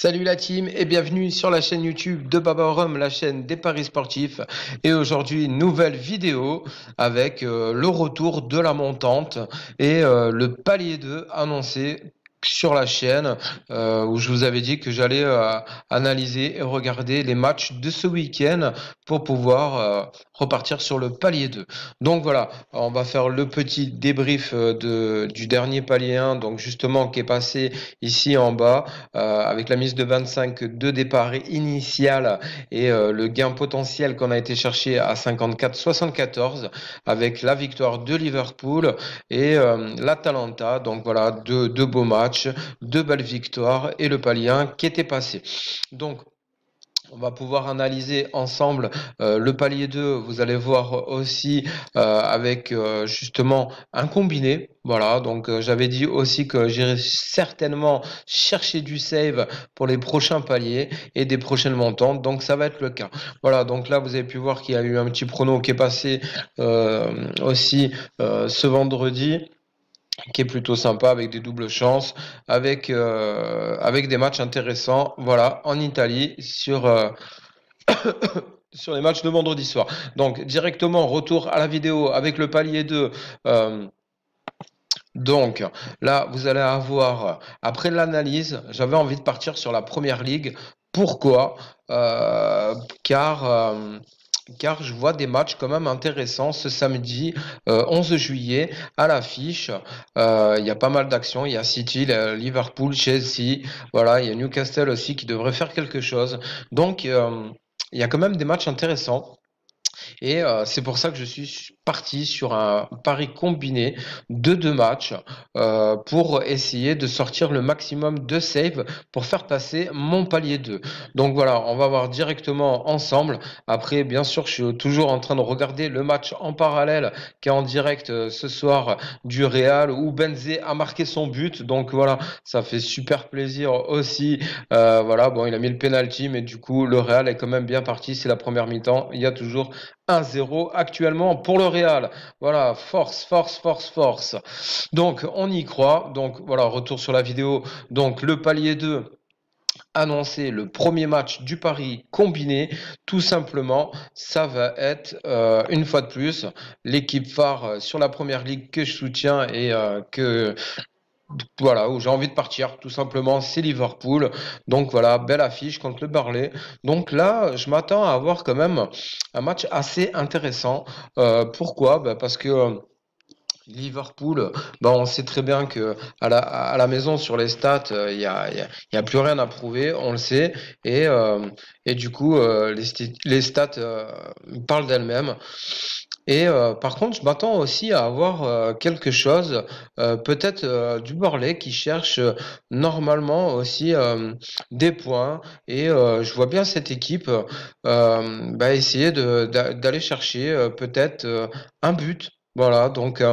Salut la team et bienvenue sur la chaîne YouTube de Baba Rome, la chaîne des paris sportifs. Et aujourd'hui, nouvelle vidéo avec le retour de la montante et le palier 2 annoncé sur la chaîne où je vous avais dit que j'allais analyser et regarder les matchs de ce week-end pour pouvoir repartir sur le palier 2. Donc voilà, on va faire le petit débrief du dernier palier 1, donc justement qui est passé ici en bas avec la mise de 25 de départ initial et le gain potentiel qu'on a été chercher à 54-74 avec la victoire de Liverpool et l'Atalanta. Donc voilà, deux beaux matchs, deux belles victoires et le palier 1 qui était passé. Donc on va pouvoir analyser ensemble le palier 2. Vous allez voir aussi avec justement un combiné. Voilà, donc j'avais dit aussi que j'irai certainement chercher du save pour les prochains paliers et des prochaines montantes. Donc ça va être le cas. Voilà, donc là vous avez pu voir qu'il y a eu un petit prono qui est passé aussi ce vendredi, qui est plutôt sympa avec des doubles chances, avec des matchs intéressants. Voilà, en Italie sur les matchs de vendredi soir. Donc directement retour à la vidéo avec le palier 2. Donc là, vous allez avoir, après l'analyse, j'avais envie de partir sur la première ligue. Pourquoi? Euh, car, euh, car je vois des matchs quand même intéressants ce samedi 11 juillet à l'affiche. Il y a pas mal d'actions. Il y a City, Liverpool, Chelsea. Voilà, il y a Newcastle aussi qui devrait faire quelque chose. Donc, il y a quand même des matchs intéressants. Et c'est pour ça que je suis parti sur un pari combiné de deux matchs pour essayer de sortir le maximum de save pour faire passer mon palier 2. Donc voilà, on va voir directement ensemble. Après, bien sûr, je suis toujours en train de regarder le match en parallèle qui est en direct ce soir du Real où Benzé a marqué son but. Donc voilà, ça fait super plaisir aussi. Voilà, bon, il a mis le penalty, mais du coup, le Real est quand même bien parti. C'est la première mi-temps. Il y a toujours 1-0 actuellement pour le Real. Voilà, force, force, force, force. Donc, on y croit. Donc, voilà, retour sur la vidéo. Donc, le palier 2 annoncé, le premier match du pari combiné, tout simplement, ça va être une fois de plus l'équipe phare sur la première ligue que je soutiens et que voilà, où j'ai envie de partir, tout simplement, c'est Liverpool. Donc voilà, belle affiche contre le Burnley. Donc là, je m'attends à avoir quand même un match assez intéressant. Pourquoi? Bah, parce que Liverpool, bah, on sait très bien que à la maison sur les stats, il y a plus rien à prouver, on le sait. Et, euh, et du coup, les stats parlent d'elles-mêmes. Et par contre, je m'attends aussi à avoir quelque chose, peut-être du Borlée qui cherche normalement aussi des points. Et je vois bien cette équipe bah, essayer d'aller chercher peut-être un but. Voilà, donc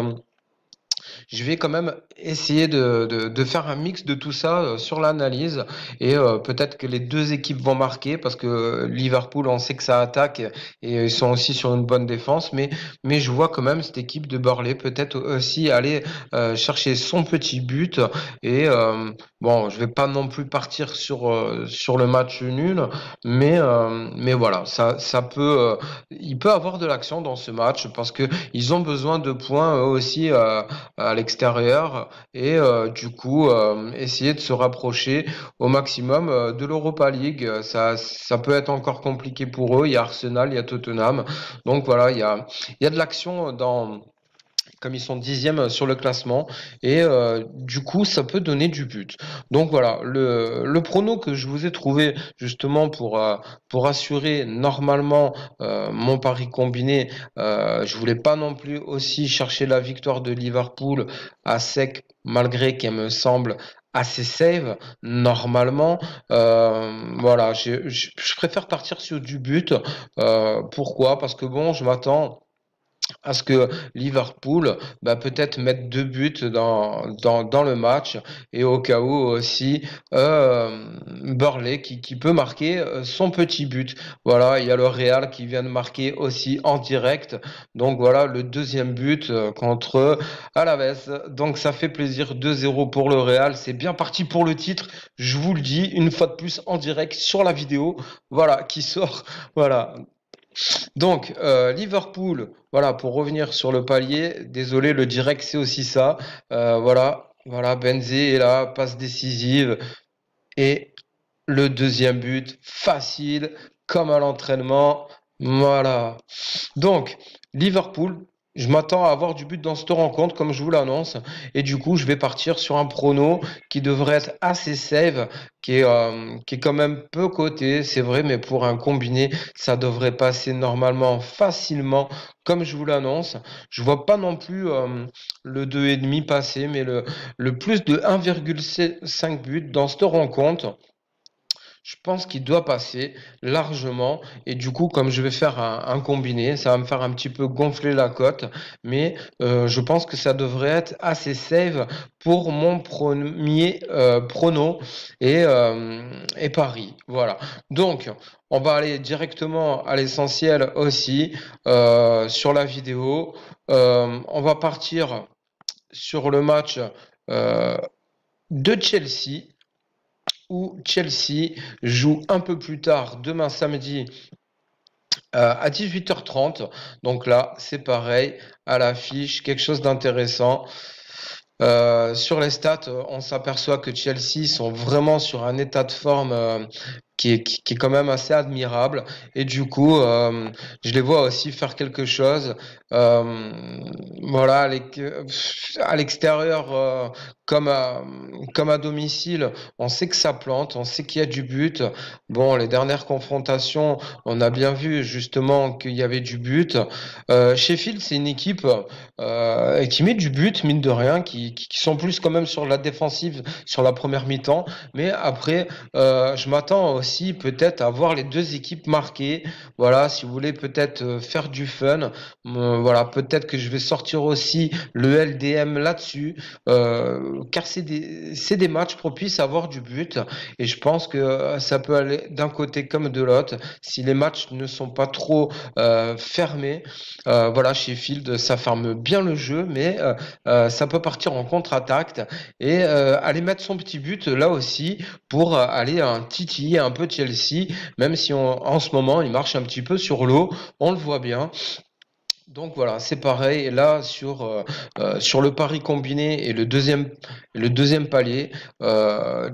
je vais quand même essayer de faire un mix de tout ça sur l'analyse et peut-être que les deux équipes vont marquer parce que Liverpool, on sait que ça attaque et ils sont aussi sur une bonne défense, mais je vois quand même cette équipe de Burnley peut-être aussi aller chercher son petit but et bon, je vais pas non plus partir sur le match nul, mais voilà, ça peut, il peut avoir de l'action dans ce match parce que ils ont besoin de points eux aussi à l'extérieur et du coup essayer de se rapprocher au maximum de l'Europa League. Ça peut être encore compliqué pour eux. Il y a Arsenal, il y a Tottenham. Donc voilà, il y a de l'action dans comme ils sont dixièmes sur le classement et du coup ça peut donner du but. Donc voilà, le prono que je vous ai trouvé justement pour assurer normalement mon pari combiné, je voulais pas non plus aussi chercher la victoire de Liverpool à sec malgré qu'elle me semble assez safe normalement. Voilà, je préfère partir sur du but. Pourquoi? Parce que bon, je m'attends à ce que Liverpool peut-être mette 2 buts dans le match et au cas où aussi Burnley qui peut marquer son petit but. Voilà, il y a le Real qui vient de marquer aussi en direct. Donc voilà le deuxième but contre Alaves. Donc ça fait plaisir, 2-0 pour le Real. C'est bien parti pour le titre. Je vous le dis une fois de plus en direct sur la vidéo. Voilà, qui sort. Voilà. Donc, Liverpool, voilà, pour revenir sur le palier, désolé, le direct, c'est aussi ça. Voilà, Benzé est là, passe décisive. Et le deuxième but, facile, comme à l'entraînement. Voilà. Donc, Liverpool, je m'attends à avoir du but dans cette rencontre, comme je vous l'annonce. Et du coup, je vais partir sur un prono qui devrait être assez safe, qui est quand même peu coté, c'est vrai, mais pour un combiné, ça devrait passer normalement facilement, comme je vous l'annonce. Je vois pas non plus le 2,5 passer, mais le plus de 1,5 but dans cette rencontre. Je pense qu'il doit passer largement. Et du coup, comme je vais faire un combiné, ça va me faire un petit peu gonfler la cote. Mais je pense que ça devrait être assez safe pour mon premier prono et pari. Voilà. Donc, on va aller directement à l'essentiel aussi sur la vidéo. On va partir sur le match euh, de Chelsea où Chelsea joue un peu plus tard, demain samedi, à 18h30. Donc là, c'est pareil, à l'affiche, quelque chose d'intéressant. Sur les stats, on s'aperçoit que Chelsea sont vraiment sur un état de forme qui est quand même assez admirable. Et du coup, je les vois aussi faire quelque chose. Euh, voilà, à l'extérieur, comme à domicile, on sait que ça plante, on sait qu'il y a du but. Bon, les dernières confrontations, on a bien vu justement qu'il y avait du but. Sheffield, c'est une équipe qui met du but, mine de rien, qui sont plus quand même sur la défensive sur la première mi-temps. Mais après, je m'attends aussi peut-être à voir les deux équipes marquées. Voilà, si vous voulez peut-être faire du fun, voilà, peut-être que je vais sortir aussi le LDM là-dessus, car c'est des matchs propices à avoir du but. Et je pense que ça peut aller d'un côté comme de l'autre. Si les matchs ne sont pas trop fermés, voilà, Sheffield, ça ferme bien le jeu, mais ça peut partir en contre-attaque et aller mettre son petit but là aussi pour aller titiller un peu Chelsea, même si en ce moment il marche un petit peu sur l'eau, on le voit bien. Donc voilà, c'est pareil là sur le pari combiné et le deuxième palier,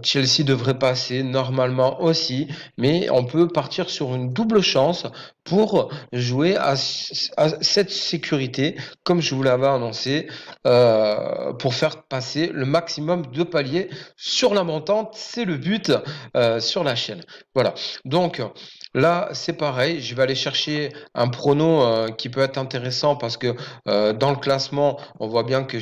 Chelsea devrait passer normalement aussi, mais on peut partir sur une double chance pour jouer à cette sécurité, comme je vous l'avais annoncé, pour faire passer le maximum de paliers sur la montante, c'est le but sur la chaîne. Voilà, donc là c'est pareil, je vais aller chercher un prono qui peut être intéressant parce que dans le classement, on voit bien que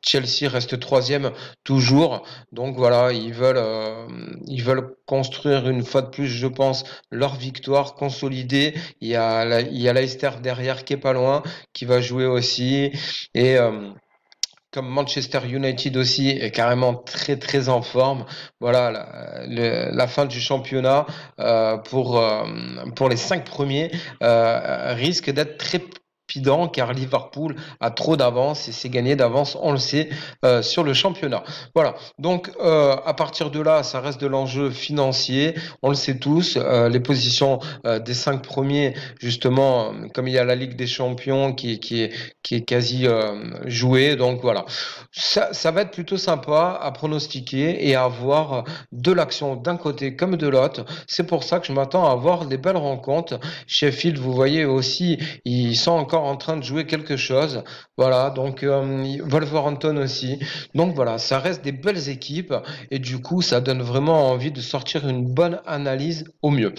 Chelsea reste troisième toujours. Donc voilà, ils veulent construire une fois de plus, je pense, leur victoire consolidée. Il y a Leicester derrière qui est pas loin, qui va jouer aussi. Et comme Manchester United aussi est carrément très très en forme. Voilà, la fin du championnat pour les 5 premiers risque d'être très trépidant car Liverpool a trop d'avance et c'est gagné d'avance, on le sait, sur le championnat. Voilà, donc à partir de là, ça reste de l'enjeu financier, on le sait tous, les positions des 5 premiers, justement, comme il y a la Ligue des Champions qui est quasi jouée, donc voilà. Ça va être plutôt sympa à pronostiquer et à voir de l'action d'un côté comme de l'autre. C'est pour ça que je m'attends à avoir des belles rencontres. Sheffield, vous voyez aussi, ils sont encore en train de jouer quelque chose. Voilà, donc Wolverhampton aussi. Donc voilà, ça reste des belles équipes et du coup, ça donne vraiment envie de sortir une bonne analyse au mieux.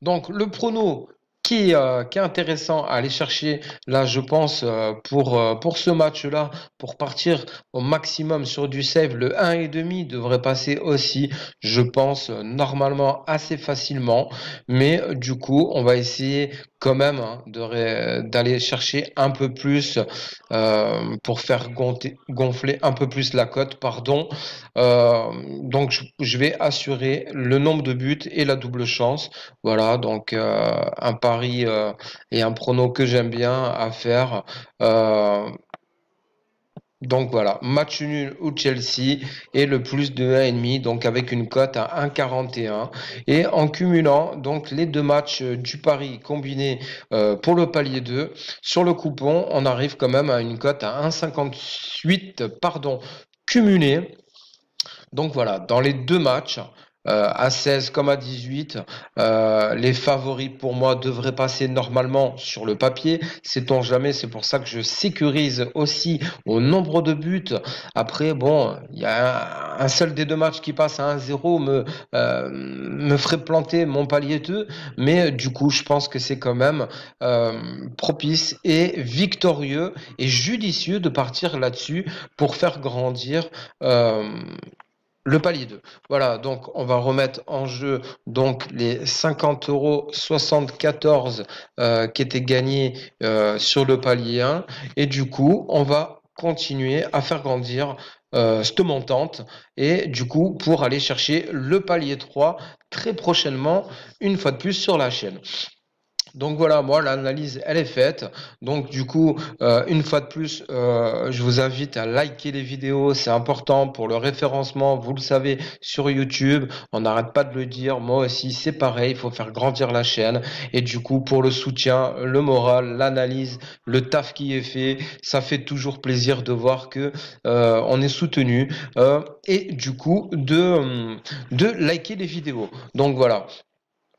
Donc le prono qui est intéressant à aller chercher là, je pense, pour ce match-là, pour partir au maximum sur du save, le 1,5 devrait passer aussi, je pense, normalement assez facilement. Mais du coup, on va essayer quand même hein, d'aller chercher un peu plus pour faire gonfler un peu plus la cote, pardon. Donc, je vais assurer le nombre de buts et la double chance. Voilà, donc un pari et un prono que j'aime bien à faire. Euh, donc voilà, match nul ou Chelsea et le plus de 1,5, donc avec une cote à 1,41. Et en cumulant donc les deux matchs du pari combiné pour le palier 2, sur le coupon, on arrive quand même à une cote à 1,58, pardon, cumulé. Donc voilà, dans les deux matchs, à 16 comme à 18, les favoris pour moi devraient passer normalement sur le papier. Sait-on jamais, c'est pour ça que je sécurise aussi au nombre de buts. Après, bon, il y a un seul des deux matchs qui passe à 1-0 me ferait planter mon palier 2, mais du coup, je pense que c'est quand même propice et victorieux et judicieux de partir là-dessus pour faire grandir. euh, le palier 2. Voilà, donc on va remettre en jeu donc les 50 € 74 qui étaient gagnés sur le palier 1. Et du coup, on va continuer à faire grandir cette montante. Et du coup, pour aller chercher le palier 3 très prochainement, une fois de plus sur la chaîne. Donc voilà, moi l'analyse elle est faite. Donc du coup, une fois de plus, je vous invite à liker les vidéos, c'est important pour le référencement, vous le savez, sur YouTube. On n'arrête pas de le dire, moi aussi c'est pareil, il faut faire grandir la chaîne. Et du coup, pour le soutien, le moral, l'analyse, le taf qui est fait, ça fait toujours plaisir de voir que on est soutenu. Et du coup, de liker les vidéos. Donc voilà.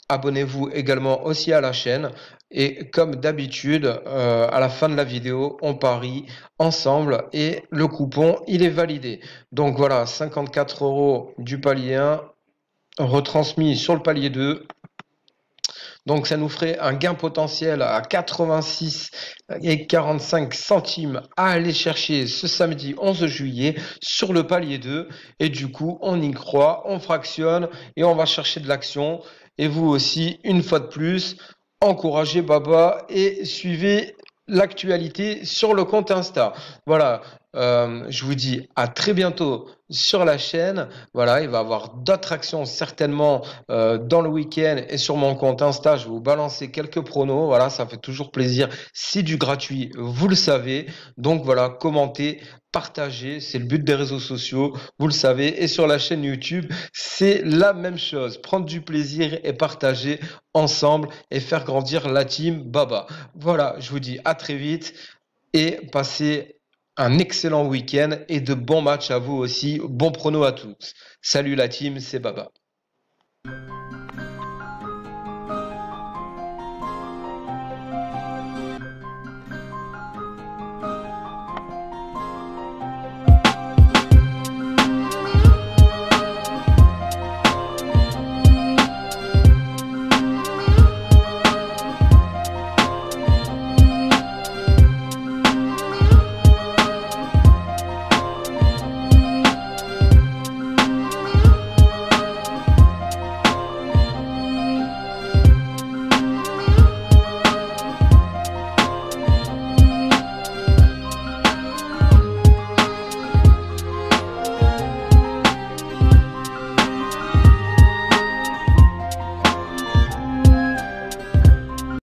Abonnez-vous également aussi à la chaîne et comme d'habitude, à la fin de la vidéo, on parie ensemble et le coupon, il est validé. Donc voilà, 54 € du palier 1 retransmis sur le palier 2. Donc ça nous ferait un gain potentiel à 86,45 € à aller chercher ce samedi 11 juillet sur le palier 2. Et du coup, on y croit, on fractionne et on va chercher de l'action. Et vous aussi, une fois de plus, encouragez Baba et suivez l'actualité sur le compte Insta. Voilà, je vous dis à très bientôt sur la chaîne. Voilà, il va y avoir d'autres actions certainement dans le week-end et sur mon compte Insta. Je vais vous balancer quelques pronos. Voilà, ça fait toujours plaisir. C'est du gratuit, vous le savez. Donc voilà, commentez, partagez. C'est le but des réseaux sociaux, vous le savez. Et sur la chaîne YouTube, c'est la même chose. Prendre du plaisir et partager ensemble et faire grandir la team Baba. Voilà, je vous dis à très vite et passez un excellent week-end et de bons matchs à vous aussi. Bon prono à tous. Salut la team, c'est Baba.